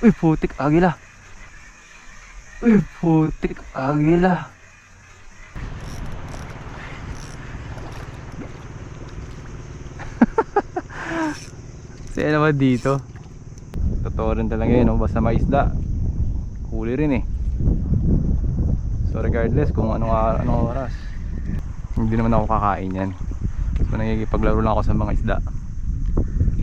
Uy, putik agila. Uy, putik agila. Saya naman dito. Totoo rin talaga yun, no? Basta may isda, huli rin eh. So regardless kung anong oras, hindi naman ako kakain yan. So nakikipaglaro lang ako sa mga isda.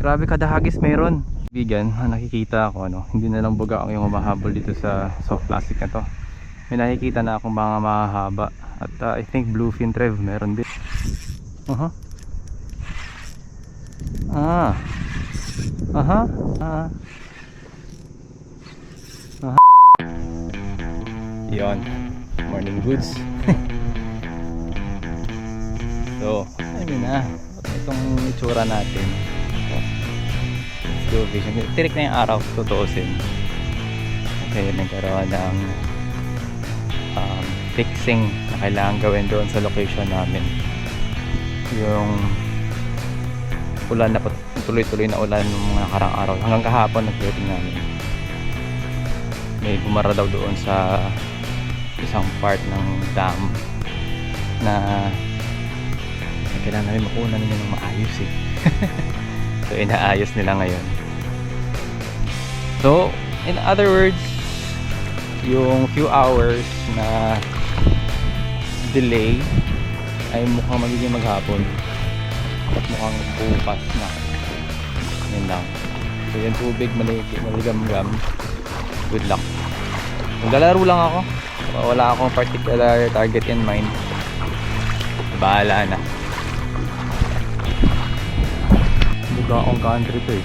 Grabe kada hagis meron. Bigan, nakikita ako hindi na lang buga yung humahabol dito sa soft plastic na to. May nakikita na akong mga mahahaba. At I think bluefin trev meron din. Ah. Aha. Ah. Aha. Yon. Morning goods. So, ayun na. Itong itsura natin. Let's go fishing. Tirik na yung araw, tutuusin. Kasi nagkaroon ng fixing na kailangan gawin doon sa location namin. Yung ulan na tuloy-tuloy na ulan ng mga nakarang araw. Hanggang kahapon nag-floating namin. May bumara daw doon sa isang part ng dam na kailangan namin makuha nila ng maayos eh. So inaayos nila ngayon. So in other words, yung few hours na delay ay mukhang magiging maghapon at mukhang bukas na. Yun lang. So yung tubig maligam-gam. Good luck. Maglalaro lang ako. Wala akong particular target in mind. Bahala na. Buga akong country to eh.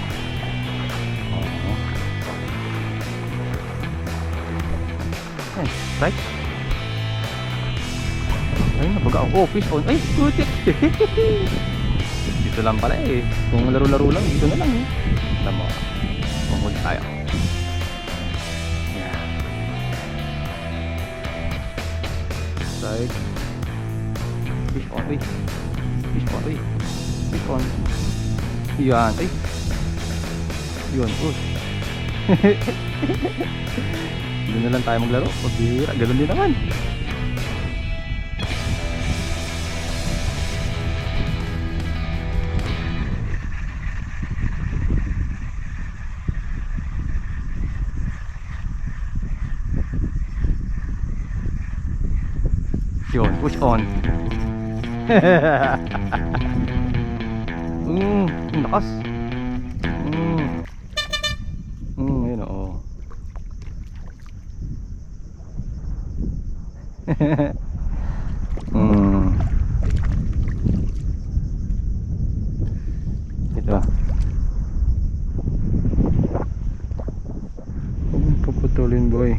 Right? Ay, nabaga ako. Oh, fish on. Ay, putik. Dito lang pala eh. Kung laro-laro lang, dito na lang eh. Alam mo, mahuli tayo. Yeah. Side. Fish on. Ay. Fish on. Ay. Fish on. Yan. Ay. Yun. Uy. Doon na lang tayo maglaro. Pagbihira. Ganun din naman. Yun. Push on. Lakas. Yun o. Ito. Puputulin boy.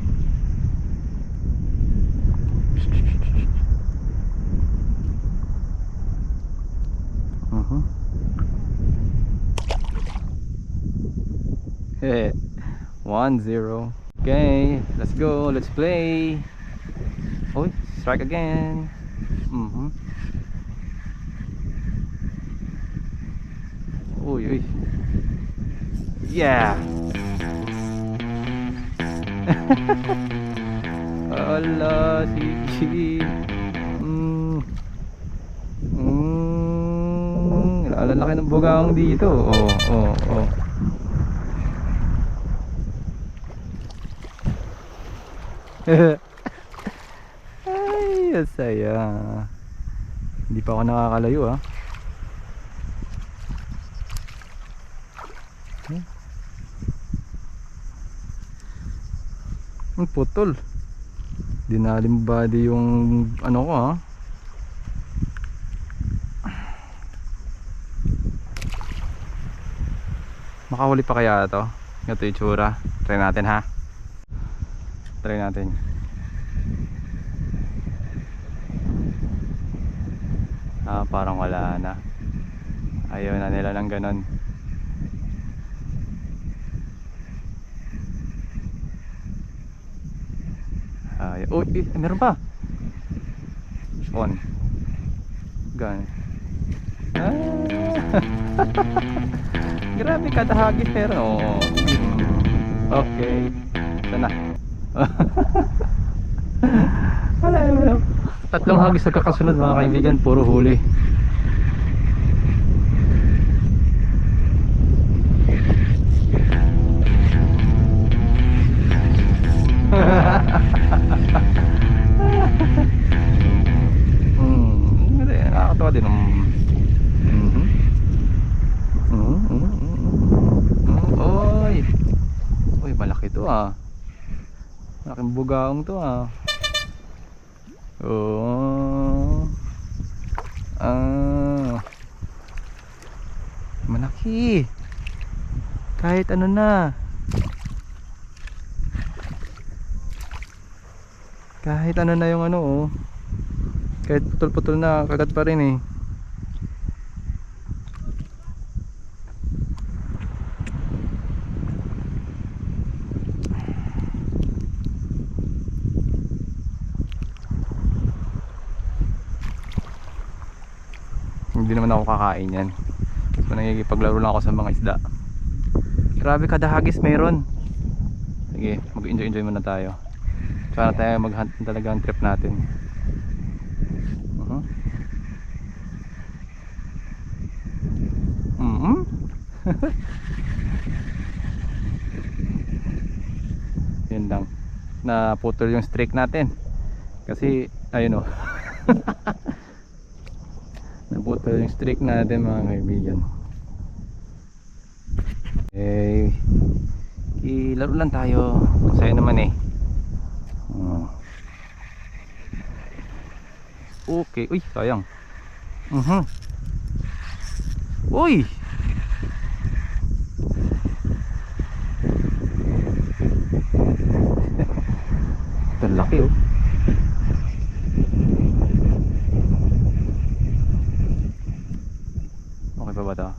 Hey, 1-0. Okay, let's go. Let's play. Oh, strike again. Uy, uy. Yeah. Ala, sige. Lalaki ng bugaong dito. Oh. Ay, saya. Hindi pa ako nakakalayo ah. Ang putol. Dinalim body yung ano ko ah. Makahuli pa kaya ito? Ito yung itsura. Try natin ha. Try natin. Parang wala na. Ayaw na nila ng ganon. Oh, meron pa. On. Gan. Grabe kada hagis meron. Okay. Sana. Wala yun. Tatlong hagis sa kakasunod mga kaibigan, puro huli. Nakakatawa din. Oy. Oy, malaki to ah. Malaking bugaong to ah. Oh. Malaki. Kahit ano na. Kahit ano na yung ano oh. Kahit putol-putol na kagat pa rin eh. Hindi naman ako kakain yan. So nagigipaglaro lang ako sa mga isda. Grabe kada hagis meron. Sige, mag-enjoy muna tayo. Tsaka na tayo mag-hunt talaga ang trip natin. Yun lang. Naputol yung streak natin. Kasi ayun oh. Naputol yung streak natin mga kaibigan. Okay. Ilaro lang tayo. Masaya naman eh. Okay. Uy, sayang. Uy. Ito laki oh. Okay pa ba ito?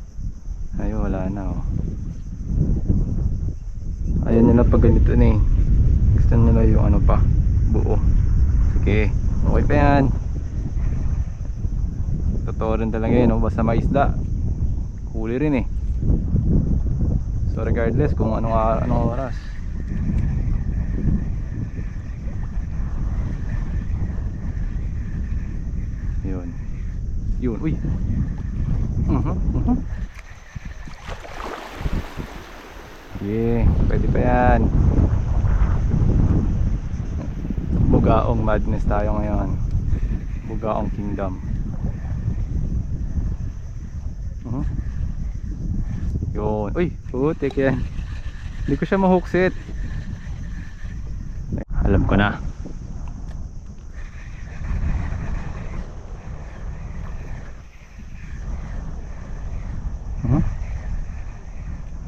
Ay wala na oh. Ayan nila pag ganito na eh. Gusto nila yung ano pa, buo. Sige, okay pa yan. Totoo rin talaga yun oh. Basta maisda huli rin eh. So regardless kung anong oras. Yun, uy. Yeah, pwede pa yan. Bugaong madness tayo ngayon. Bugaong kingdom. Yun, uy, putik yan. Hindi ko siya mahooksit. Alam ko na.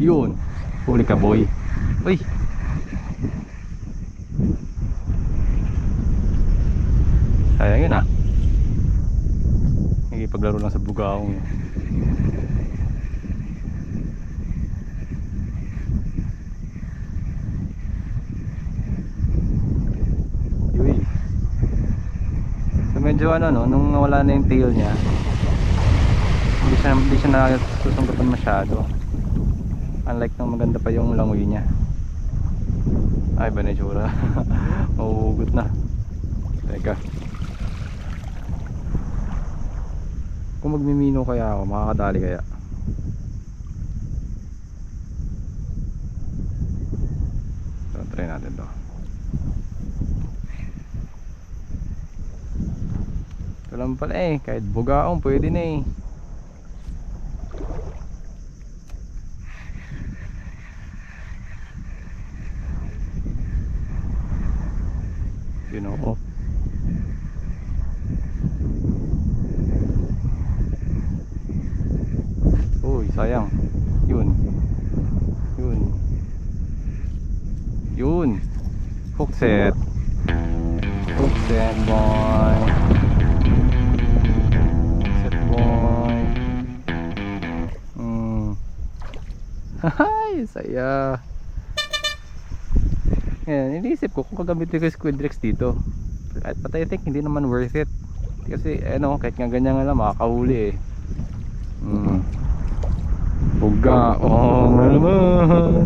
Yun, huli ka boy. Uy. Sayang yun ah. Nagipaglaro lang sa bugaong yun. Uy. So medyo ano no, nung nawala na yung tail niya, hindi siya nasusunggapan masyado. Unlike nang maganda pa yung langoy niya. Ay ba na itsura. Mahuhugot na. Teka, kung magmimino kaya ako, makakadali kaya. So try natin to. Ito lang pala eh, kahit bugaong pwede na eh. You know, oh. Uy, sayang. Yun. Hook set. Hook set boy. Hook set boy. Hahay, saya. Yan, iniisip ko kung gagamitin ko yung Squidrex dito. But I think hindi naman worth it. Kasi ano, kahit nga ganyan nga lang makakahuli eh. Buga, oh naman.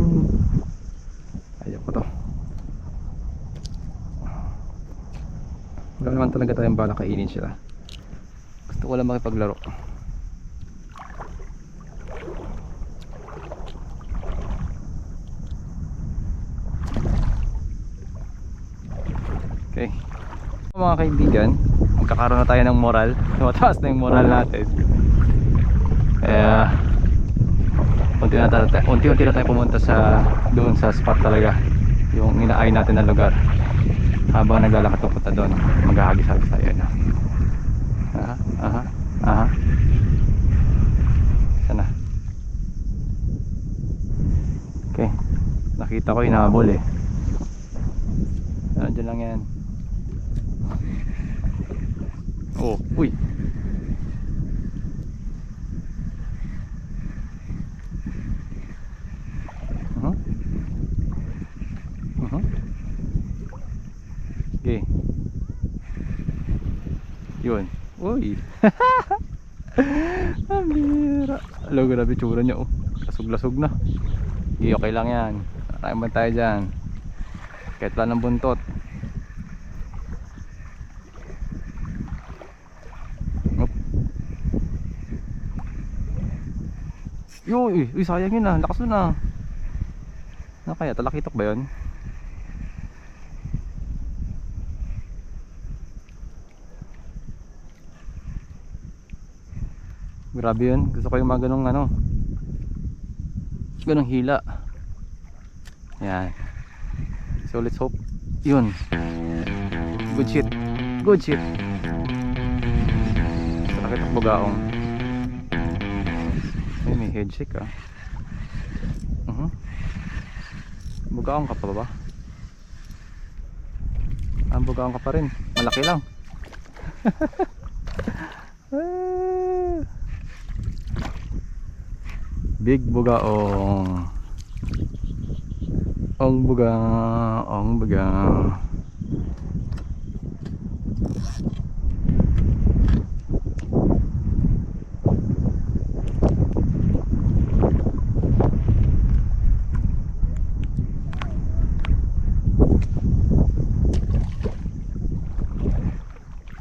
Wala naman talaga tayong bala kainin sila. Gusto ko lang makipaglaro. Okay. Mga kaibigan, magkakaroon na tayo ng moral. Mataas na yung moral natin. Kaya unti-unti na tayo pumunta sa doon sa spot talaga, yung inaay natin na lugar. Habang naglalakad papunta doon, maghahagis-hagis tayo na. Aha. Sana. Okay. Nakita ko hinabol eh. Nandiyan lang yan. Oh, uy. Okay. Yun. Uy. Amira. Alo, grabe tsura niya oh. Kasug-lasog na. Okay, okay lang yan. Maraming ba tayo dyan? Kahit wala ng buntot. Uy, sayang yun ah. Lakas nun ah. Ano kaya? Talakitok ba yun? Grabe yun. Gusto ko yung mga ganong ano, ganong hila. Yan. So let's hope. Yun. Good shit. Good shit. Talakitok bugaong. Ay, may head shake ah. Bugaong ka pa ba? Bugaong ka pa rin. Malaki lang. Big bugaong. Ong buga.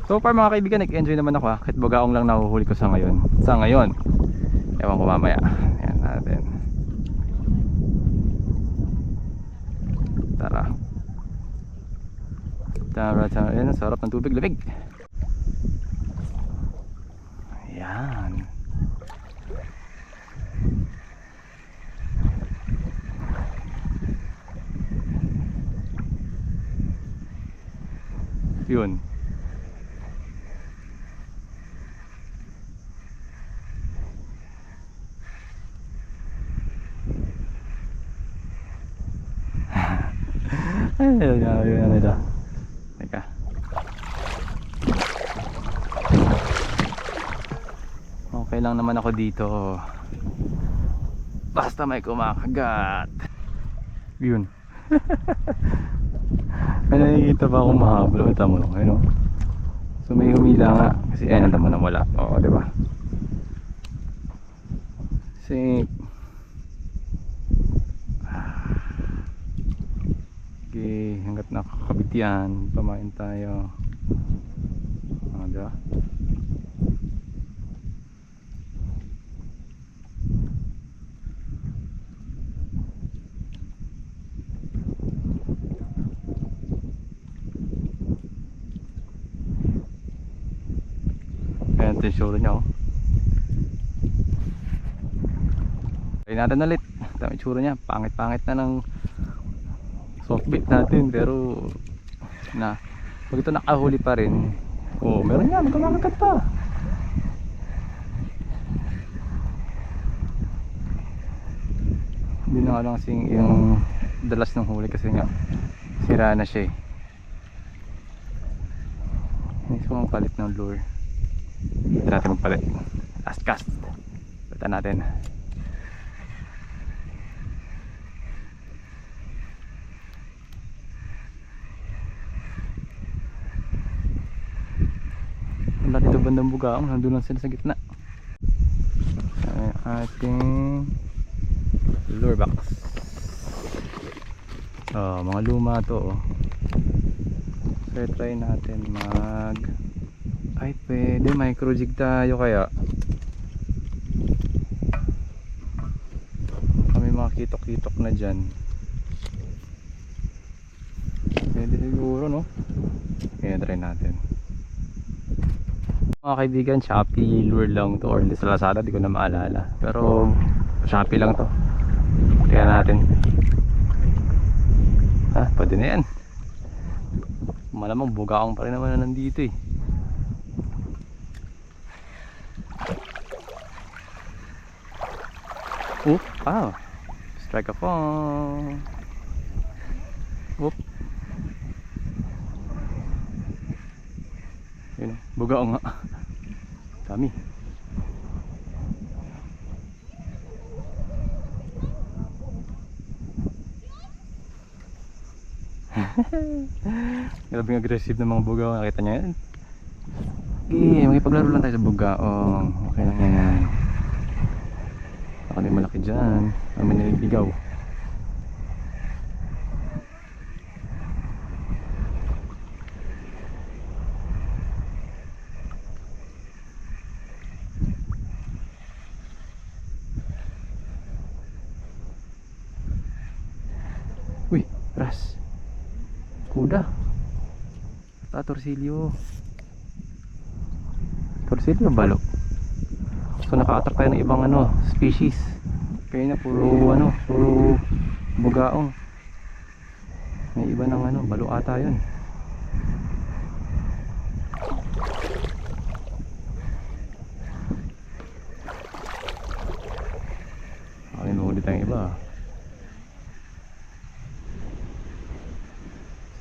So far mga kaibigan, nag-enjoy naman ako ha. Kahit bugaong lang nahuhuli ko sa ngayon. Ewan ko mamaya. Ayan natin. Tara. Ayan, sarap ng tubig, lamig. Ayan. Yun. Ayun nila. Teka. Okay lang naman ako dito. Basta may kumakagat. Yun. May nakikita ba akong mahablo? Ito mo lang, ayun o. So may humila nga. Kasi ayun, ito mo nang wala. Oo, diba? Kasi okay, hanggat nakakabit yan, pamain tayo. Diba? Ayan ito yung show niya oh. Try natin ulit. Ito yung tsura niya, pangit-pangit na ng soft bait natin, pero pag ito nakahuli pa rin. Oh, meron nga, magkamakagat pa. Hindi na nga lang kasing yung dalas ng huli kasi nga sira na siya eh. Hindi ko magpalit ng lure. Hindi natin magpalit. Last cast. Palitan natin. Wala dito bandang bugaong, nandun lang sila sa gitna. Ating lure box. Mga luma to oh. try natin mag ay pwede micro jig tayo kaya kami mga kitok-kitok na dyan. Pwede siguro no. Kaya try natin. Mga kaibigan, Shopee lure lang to or sa Lazada, di ko na maalala. Pero Shopee lang to. Kaya natin. Ha, pwede na yan. Malamang bugaong pa rin naman na nandito eh. Ah, strike a phone. Whoop. Yun, bugaong nga. Dami. Grabing aggressive ng mga bugaong. Nakita niya yan. Okay, makipaglaro lang tayo sa bugaong. Okay lang yan. Baka may malaki dyan. May nililigaw. Uy, ras. Kuda. Torsilyo. Torsilyo balo. So naka-attract tayo ng ibang species. Kaya na puro puro bugaong. May iba ng balo ata 'yun. Ay, nahuli tayong iba.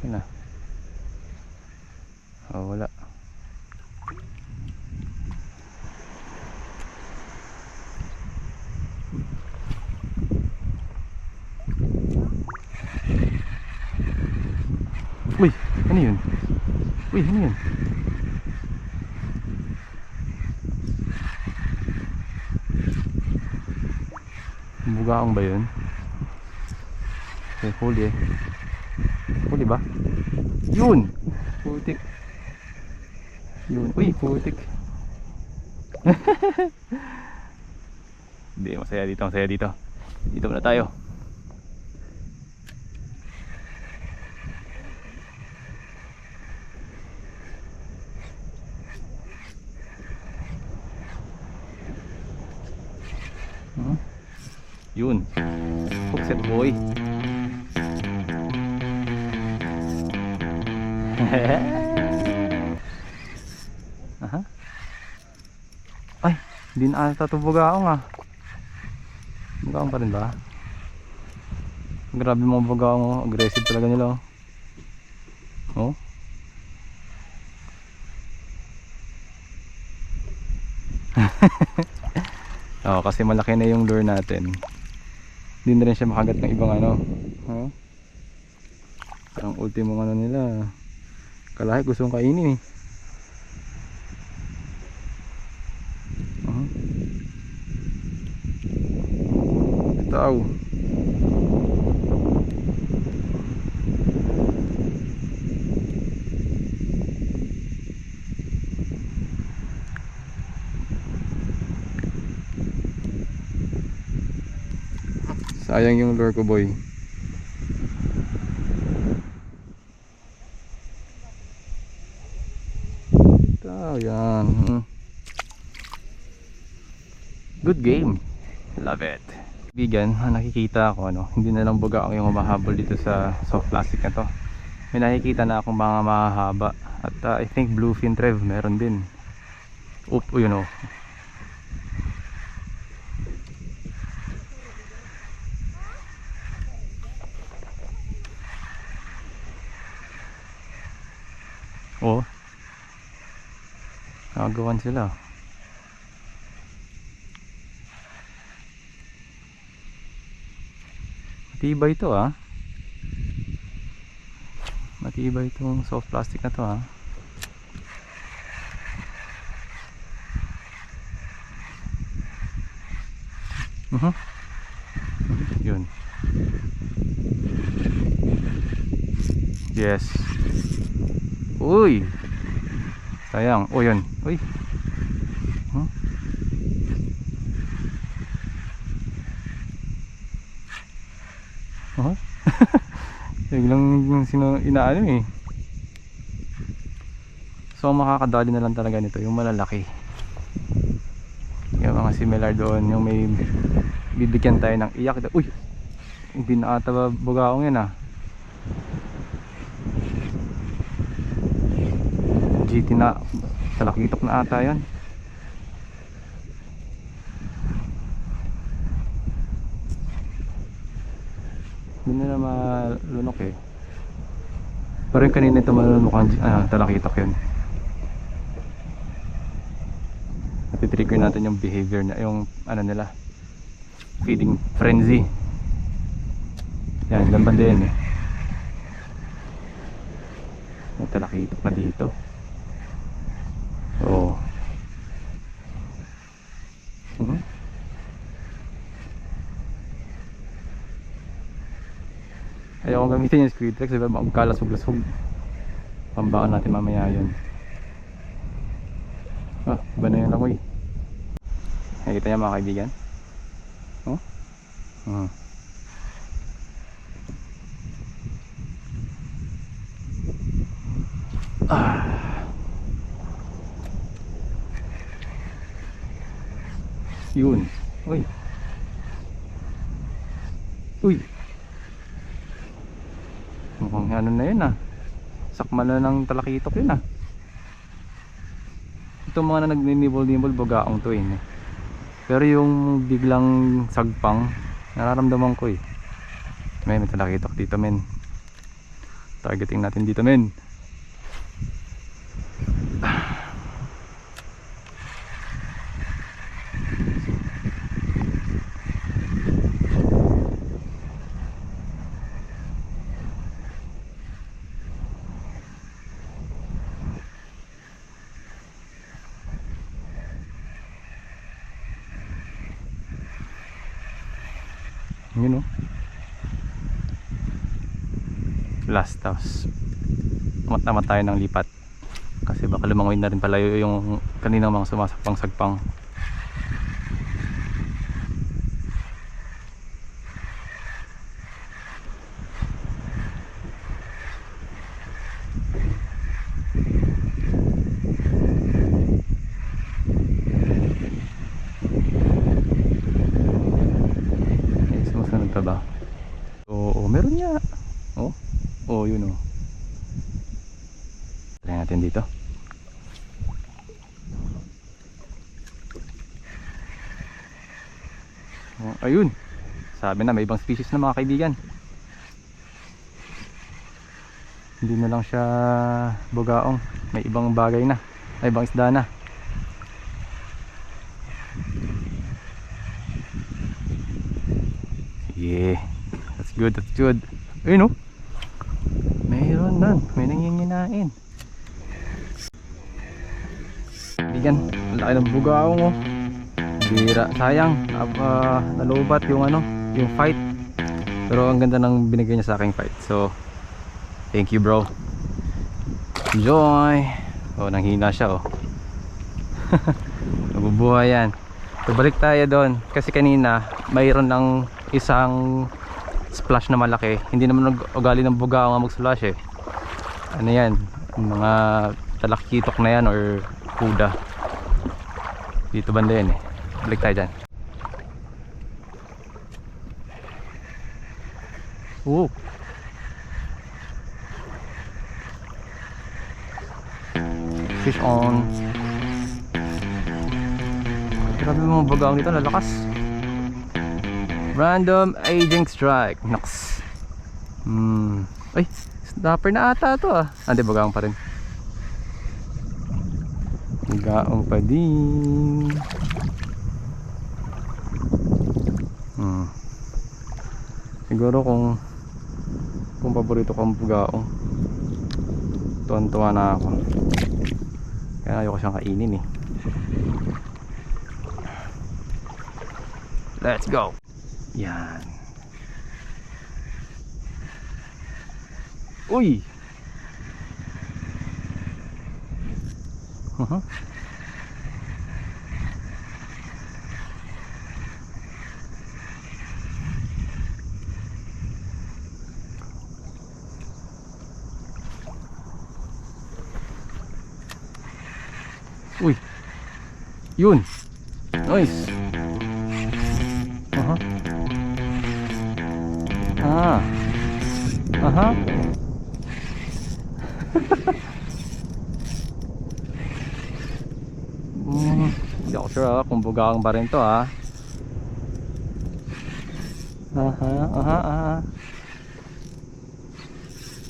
Sana. Oh, wala. Uy, ano yun? Uy, ano yun? Bugaong ba yun? Okay, huli eh. Huli ba? Yun! Putik. Yun. Uy, putik. Hindi, masaya dito, masaya dito. Dito muna tayo. Yun. Hookset boy. Aha. Ay, hindi na ata ito bugaong ah. Bugaong pa rin ba? Grabe mga bugaong oh. Aggressive talaga nila oh. Oh. Oh, kasi malaki na yung lure natin. Hindi na rin siya makagat ng ibang huh? Ang ultimo nila. Kalahi gustong kainin eh. Tao. Sayang yung lure ko boy. Tao yan. Good game. Love it. Vegan, nakikita ako hindi na lang bugaong yung humahabol dito sa soft plastic na to. May nakikita na akong mga mahahaba. At I think bluefin trev meron din. Yun oh. Oh. Nagawan sila. Matibay ito ah. Matibay itong soft plastic na to ah. Yun. Yes. Uy! Sayang. O yun. Uy! Hmm? Oh? Biglang inaano eh. So ang makakadali na lang talaga nito yung malalaki. Yung mga similar doon, yung may bibigyan tayo ng iyak. Uy! Hindi na ata bugaong yan ah. GT na, talakitok na ata yan. Hindi na malunok eh. Pero yung kanina ito malunok ang talakitok yun. Natitrigger natin yung behavior na, yung ano nila, feeding frenzy. Yan, ganban din eh. May talakitok na dito. Oo. Ayaw kong gamitin yung squid flex, diba? Magkalasog-lasog. Pambaka natin mamaya yun. Ah, iba na yung langoy. Nakikita niya mga kaibigan? Oh? Yun. Uy. Uy. Mukhang ano na yun ah. Sakman na ng talakitok yun ah. Itong mga na nagninibol-nibol bugaong to eh. Pero yung biglang sagpang, nararamdaman ko eh. May talakitok dito men. Targeting natin dito men. Yun o. Last house. Amat-amat tayo ng lipat. Kasi baka lumangoy na rin pala yung kaninang mga sumasakpang-sagpang. Ba? Oo, meron niya. Oh, yun oh. Try natin dito. Oh, ayun. Sabi na may ibang species na mga kaibigan. Hindi na lang siya bugaong. May ibang bagay na. May ibang isda na. Yeah, that's good, that's good. Ayun oh. Mayroon nun, may nanginginain. Bigan, laki ng bugaong oh. Bira, sayang. Nalobat yung yung fight. Pero ang ganda ng binigay niya sa aking fight. So, thank you bro. Enjoy. Oh, nanghina siya oh. Nabubuhay yan. So, balik tayo doon. Kasi kanina, mayroon ng isang splash na malaki. Hindi naman ugali ng bugaong mag splash eh. Ano yan, mga talakitok na yan or kuda. Dito banda yan eh. Balik tayo dyan. Oh, fish on. Grabe mga bugaong dito, lalakas. Random aging strike. Naks. Ay, snapper na ata to ah. Hindi, bugaong pa rin. Bugaong pa din. Siguro kung paborito kong bugaong, tuwan-tuwa na ako. Kaya ayoko siyang kainin eh. Let's go. Yan. Uy! Uy, yun, nice. Aha. Hindi ako sure kung bugaang ba rin to ha.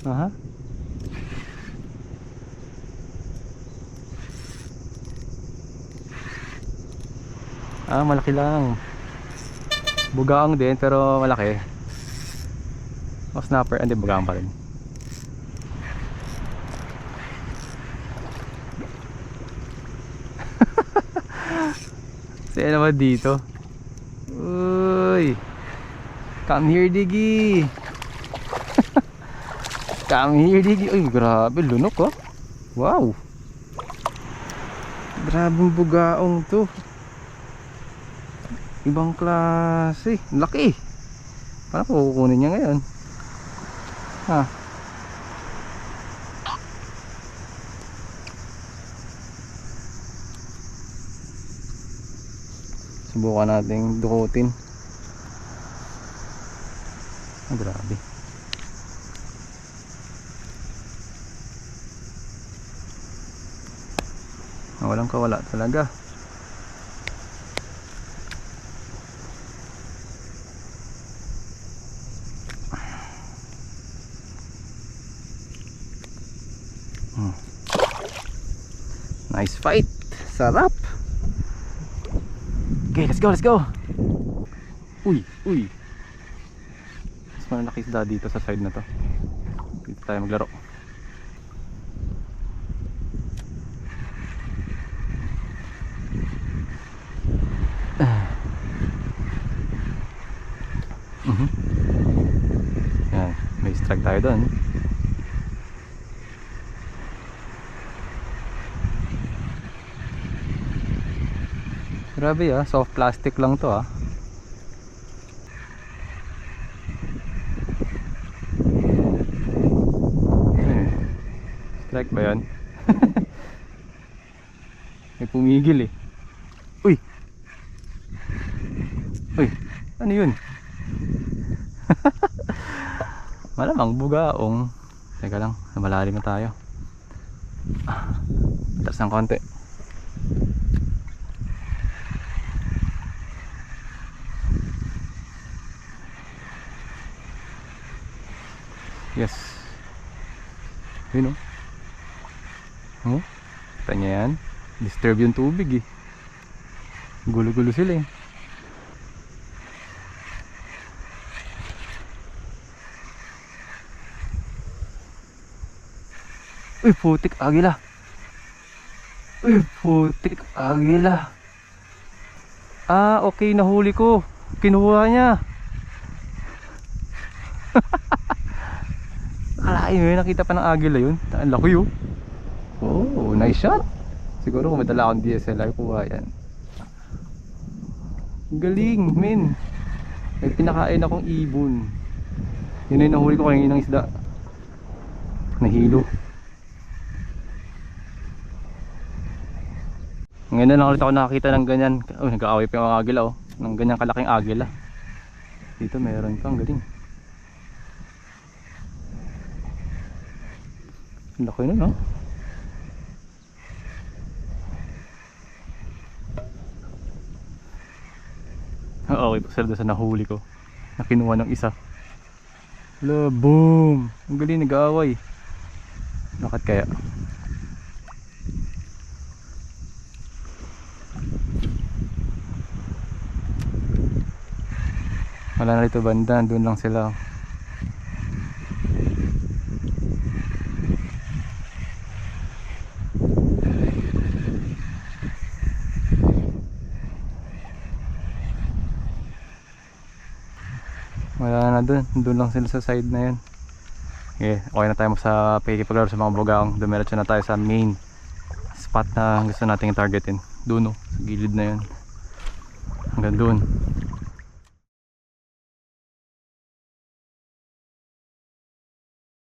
Aha. Malaki lang. Bugaang din pero malaki. Snapper, hindi bugaang pa rin. Saya naman dito. Uy, come here Diggy. Come here Diggy. Uy, grabe lunok oh. Wow, grabing bugaong to. Ibang klase. Laki. Paano ko kukunin niya ngayon? Subukan nating dukutin. Grabe. Walang kawala talaga. Nice fight. Sarap. Okay, let's go, let's go. Uy. Mas malaki isda dito sa side na to. Dito tayo maglaro. Yan, may strike tayo doon. Grabe soft plastic lang to Strike ba yan? May pumigil Uy, ano yun? Malamang bugaong. Teka lang, malalim na tayo. Taas ng konti. Yes. Yun kita niya yan. Disturb yung tubig gulo-gulo sila Uy, putik agila. Okay, nahuli ko. Kinuha niya. Akalain mo nakita pa ng agila yun. Ang laki Oh, nice shot. Siguro kung may dala akong DSLR, kuha yan. Galing, men. May pinakain akong ibon. Yun yung nahuli ko kanina ng isda. Nahilo. Ngayon na lang ulit ako nakakita ng ganyan. Nag-aaway pa yung agila ng ganyang kalaking agila. Dito meron pa, ang galing. Laki nun okay pa sila sa nahuli ko. Nakinuha ng isa. Boom! Ang galing, nag-aaway. Bakit kaya? Wala na rito banda, doon lang sila. Wala na doon lang sila sa side na yun. Okay na tayo sa pakikipaglaro sa mga bugaong. Dumiretso na tayo sa main. spot na gusto nating targetin. Doon, oh, sa gilid na yun. Hanggang doon.